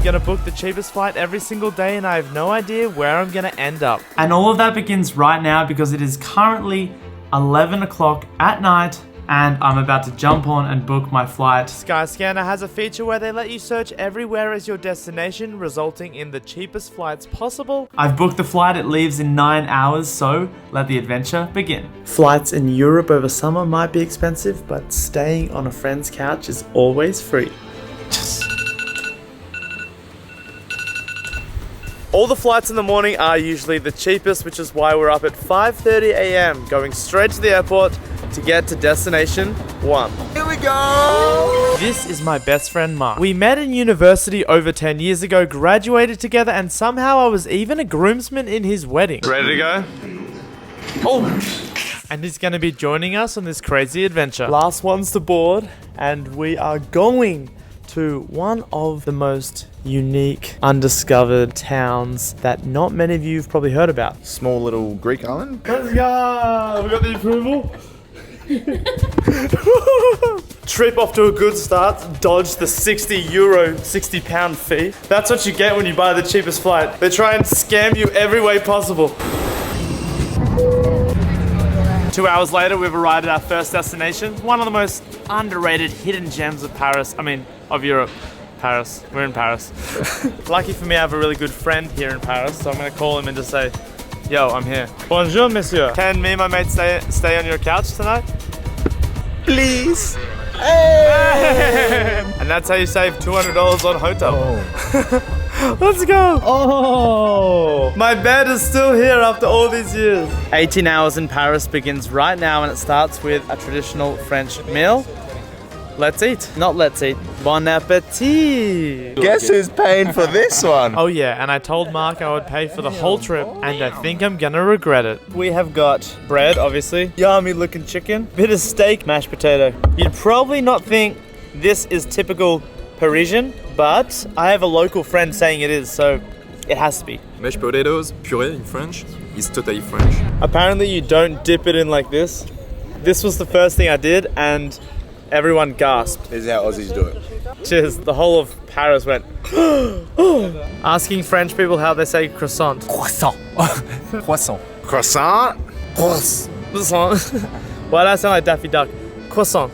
gonna book the cheapest flight every single day and I have no idea where I'm gonna end up. And all of that begins right now because it is currently 11 o'clock at night and I'm about to jump on and book my flight. Skyscanner has a feature where they let you search everywhere as your destination, resulting in the cheapest flights possible. I've booked the flight, it leaves in 9 hours, so let the adventure begin. Flights in Europe over summer might be expensive, but staying on a friend's couch is always free. All the flights in the morning are usually the cheapest, which is why we're up at 5:30 a.m. going straight to the airport to get to destination 1. Here we go! This is my best friend Mark. We met in university over 10 years ago, graduated together, and somehow I was even a groomsman in his wedding. Ready to go? Oh! And he's gonna be joining us on this crazy adventure. Last ones to board, and we are going to one of the most unique, undiscovered towns that not many of you have probably heard about. Small little Greek island. Let's go! We got the approval. Trip off to a good start. Dodge the €60, 60 pound fee. That's what you get when you buy the cheapest flight. They try and scam you every way possible. 2 hours later, we've arrived at our first destination. One of the most underrated hidden gems of Paris. Of Europe. Paris. We're in Paris. Lucky for me, I have a really good friend here in Paris, so I'm gonna call him and just say, yo, I'm here. Bonjour, monsieur. Can me and my mate stay on your couch tonight? Please! Hey! And that's how you save $200 on hotel. Oh. Let's go! Oh! My bed is still here after all these years. 18 hours in Paris begins right now, and it starts with a traditional French meal. Let's eat. Not let's eat. Bon appetit! Guess who's paying for this one? Oh yeah, and I told Mark I would pay for the whole trip, and I think I'm gonna regret it. We have got bread, obviously. Yummy looking chicken. Bit of steak, mashed potato. You'd probably not think this is typical Parisian, but I have a local friend saying it is, so it has to be. Mashed potatoes, puree in French, is totally French. Apparently you don't dip it in like this. This was the first thing I did, and everyone gasped. This is how Aussies do it. Cheers. The whole of Paris went. Asking French people how they say croissant. Croissant. Croissant. Croissant? Croissant. Why do I sound like Daffy Duck? Croissant.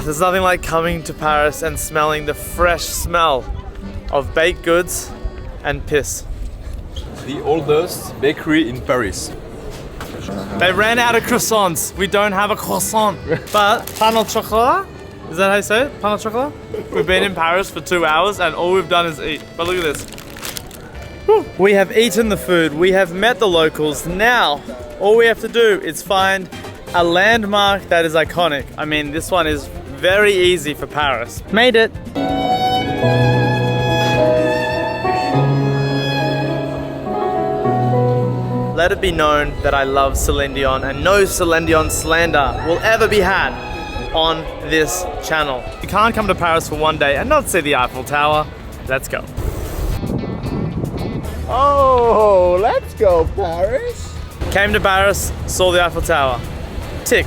There's nothing like coming to Paris and smelling the fresh smell of baked goods and piss. The oldest bakery in Paris. They ran out of croissants. We don't have a croissant. But pain au chocolat? Is that how you say it? Pain au chocolat? We've been in Paris for 2 hours and all we've done is eat. But look at this. Whew. We have eaten the food. We have met the locals. Now, all we have to do is find a landmark that is iconic. I mean, this one is very easy for Paris. Made it. Let it be known that I love Celine Dion, and no Celine Dion slander will ever be had on this channel. You can't come to Paris for one day and not see the Eiffel Tower. Let's go. Oh, let's go, Paris. Came to Paris, saw the Eiffel Tower. Tick.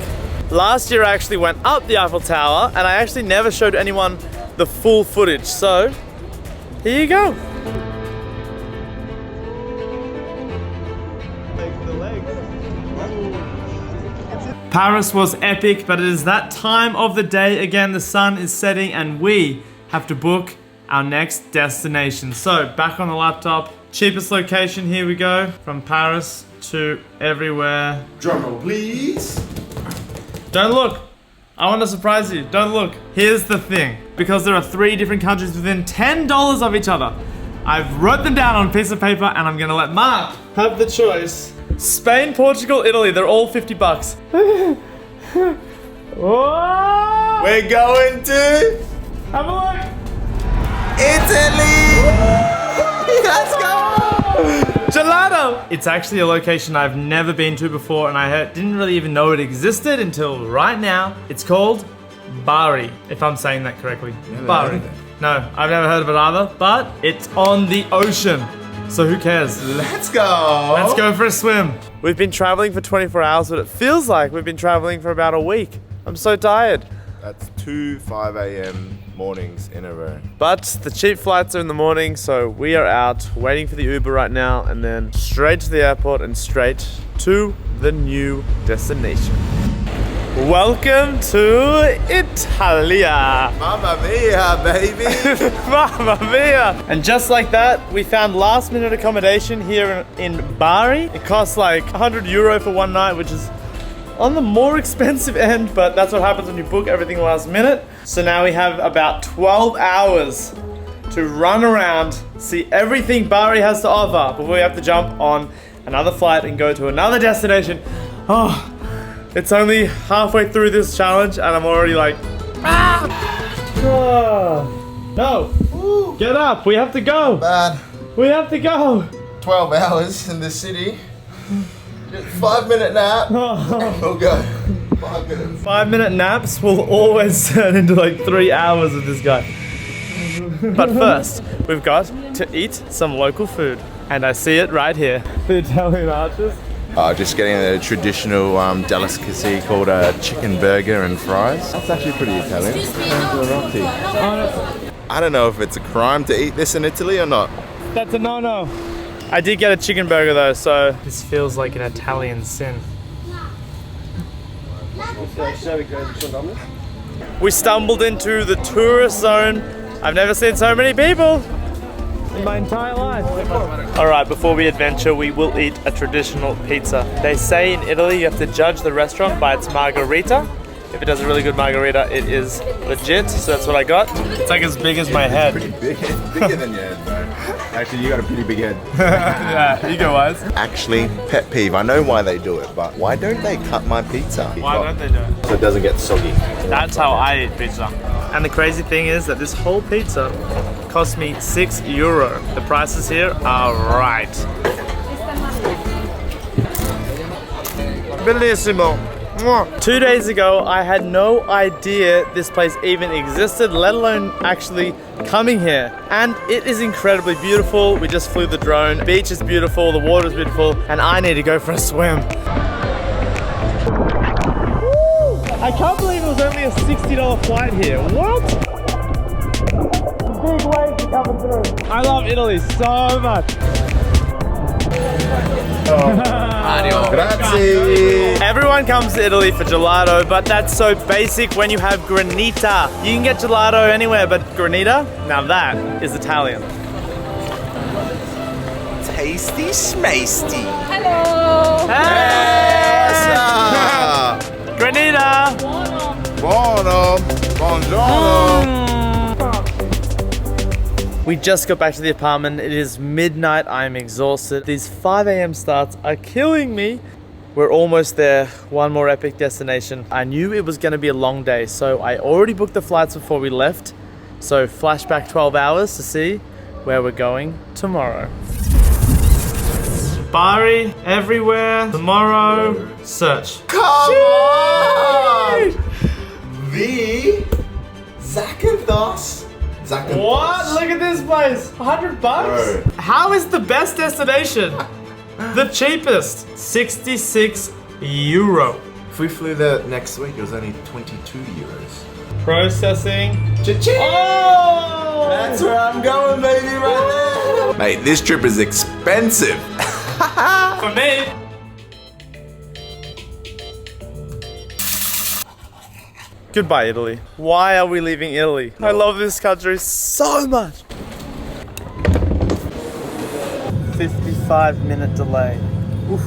Last year I actually went up the Eiffel Tower and I actually never showed anyone the full footage. So, here you go. Paris was epic, but it is that time of the day again. The sun is setting and we have to book our next destination. So back on the laptop, cheapest location, here we go. From Paris to everywhere. Drumroll, please. Don't look. I want to surprise you. Don't look. Here's the thing. Because there are 3 different countries within $10 of each other, I've wrote them down on a piece of paper and I'm gonna let Mark have the choice. Spain, Portugal, Italy, they're all $50. Whoa! We're going to Have a look. Italy. Let's go. Gelato! It's actually a location I've never been to before and I didn't really even know it existed until right now. It's called Bari, if I'm saying that correctly. Bari. No, I've never heard of it either, but it's on the ocean. So who cares? Let's go. Let's go for a swim. We've been traveling for 24 hours, but it feels like we've been traveling for about a week. I'm so tired. That's 2 5 a.m. mornings in a row. But the cheap flights are in the morning, so we are out waiting for the Uber right now and then straight to the airport and straight to the new destination. Welcome to Italia! Mamma mia, baby! Mamma mia! And just like that, we found last minute accommodation here in Bari. It costs like €100 for one night, which is on the more expensive end, but that's what happens when you book everything last minute. So now we have about 12 hours to run around, see everything Bari has to offer before we have to jump on another flight and go to another destination. Oh, it's only halfway through this challenge and I'm already like, ah! Oh, no, get up, we have to go. Man, We have to go. 12 hours in the city. Just 5-minute nap. We'll go. 5 minutes. 5-minute naps will always turn into like 3 hours with this guy. But first, we've got to eat some local food. And I see it right here. The Italian arches. Just getting a traditional delicacy called a chicken burger and fries. That's actually pretty Italian. I don't know if it's a crime to eat this in Italy or not. That's a no-no. I did get a chicken burger though, so this feels like an Italian sin. We stumbled into the tourist zone. I've never seen so many people in my entire life. Alright, before we adventure, we will eat a traditional pizza. They say in Italy you have to judge the restaurant by its margarita. If it does a really good margarita, it is legit, so that's what I got. It's like as big as my head. Pretty big. Bigger than your head, bro. Actually, you got a pretty big head. Yeah, ego-wise. Actually, pet peeve. I know why they do it, but why don't they cut my pizza? Why don't they do it? So it doesn't get soggy. That's how I eat pizza. And the crazy thing is that this whole pizza cost me €6. The prices here are right. Bellissimo. 2 days ago, I had no idea this place even existed, let alone actually coming here. And it is incredibly beautiful. We just flew the drone. The beach is beautiful, the water is beautiful, and I need to go for a swim. I can't believe it was only a $60 flight here. What? Big waves are coming through. I love Italy so much. Grazie. Everyone comes to Italy for gelato, but that's so basic when you have granita. You can get gelato anywhere, but granita, now that is Italian. Tasty smasty. Hello. Hey! Granita! Buono. Buongiorno. We just got back to the apartment. It is midnight. I'm exhausted. These 5 a.m. starts are killing me. We're almost there. One more epic destination. I knew it was going to be a long day, so I already booked the flights before we left. So flashback 12 hours to see where we're going tomorrow. Bari, everywhere, tomorrow, search. Come on! The Zakynthos. What? Look at this place. $100? Bro. How is the best destination? The cheapest. €66. If we flew there next week, it was only €22. Processing. Cha-ching! Oh! That's where I'm going, baby, right now. Mate, this trip is expensive. For me. Goodbye, Italy. Why are we leaving Italy? I love this country so much. 55-minute delay. Oof.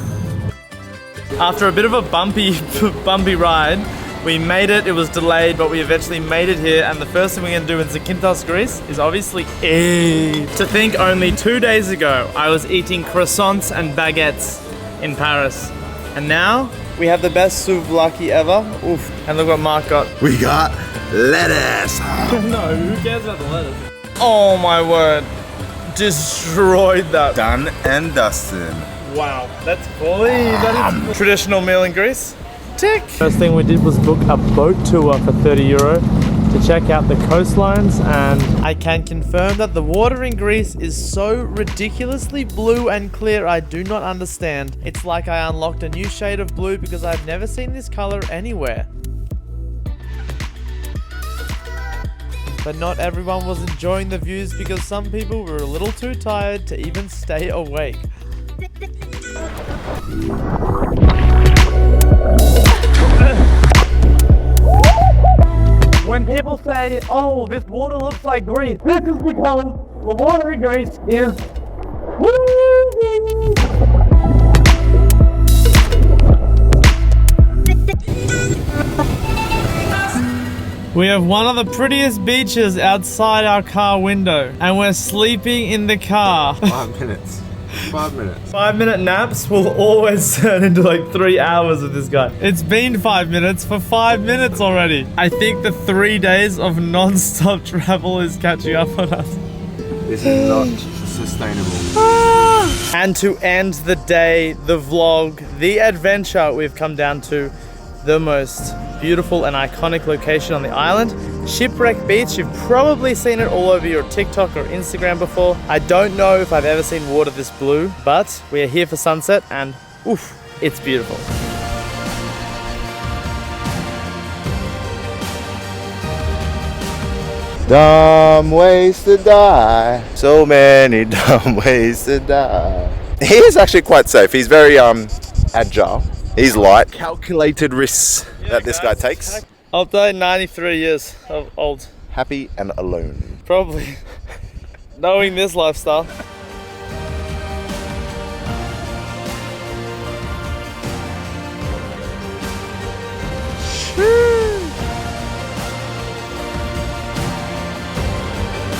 After a bit of a bumpy ride, we made it. It was delayed, but we eventually made it here. And the first thing we're gonna do in Zakynthos, Greece, is obviously eat. To think only 2 days ago, I was eating croissants and baguettes in Paris. And now, we have the best souvlaki ever. Oof. And look what Mark got. We got lettuce. No, who cares about the lettuce? Oh my word. Destroyed that. Done and dusted. Wow, that's clean. That is traditional meal in Greece. Tick. First thing we did was book a boat tour for €30 to check out the coastlines, and I can confirm that the water in Greece is so ridiculously blue and clear I do not understand. It's like I unlocked a new shade of blue because I've never seen this color anywhere. But not everyone was enjoying the views because some people were a little too tired to even stay awake. When people say, oh, this water looks like Greece, this is because the water in Greece is We have one of the prettiest beaches outside our car window, and we're sleeping in the car. 5 minutes. 5 minutes. 5-minute naps will always turn into like 3 hours with this guy. It's been 5 minutes for 5 minutes already. I think the 3 days of non-stop travel is catching up on us. This is not sustainable. And to end the day, the vlog, the adventure, we've come down to the most beautiful and iconic location on the island, Shipwreck Beach. You've probably seen it all over your TikTok or Instagram before. I don't know if I've ever seen water this blue, but we are here for sunset and oof, it's beautiful. Dumb ways to die. So many dumb ways to die. He is actually quite safe. He's very agile. He's light. Calculated risks that this guy takes. I'll die 93 years old. Happy and alone. Probably. Knowing this lifestyle.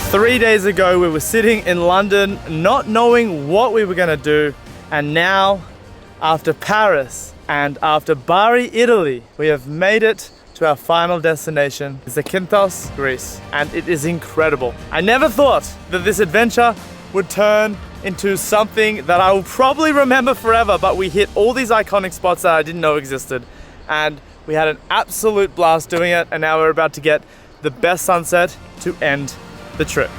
Three days ago we were sitting in London not knowing what we were gonna do, and now after Paris and after Bari, Italy, we have made it to our final destination, Zakynthos, Greece, and it is incredible. I never thought that this adventure would turn into something that I will probably remember forever, but we hit all these iconic spots that I didn't know existed, and we had an absolute blast doing it, and now we're about to get the best sunset to end the trip.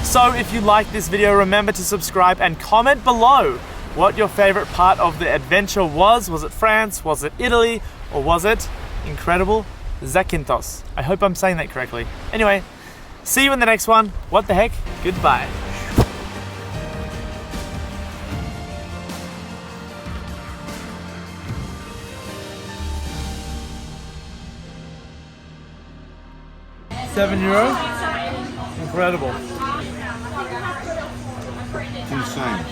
So if you like this video, remember to subscribe and comment below what your favorite part of the adventure was. Was it France? Was it Italy? Or was it incredible Zakynthos? I hope I'm saying that correctly. Anyway, see you in the next one. What the heck? Goodbye. €7? Incredible. Insane.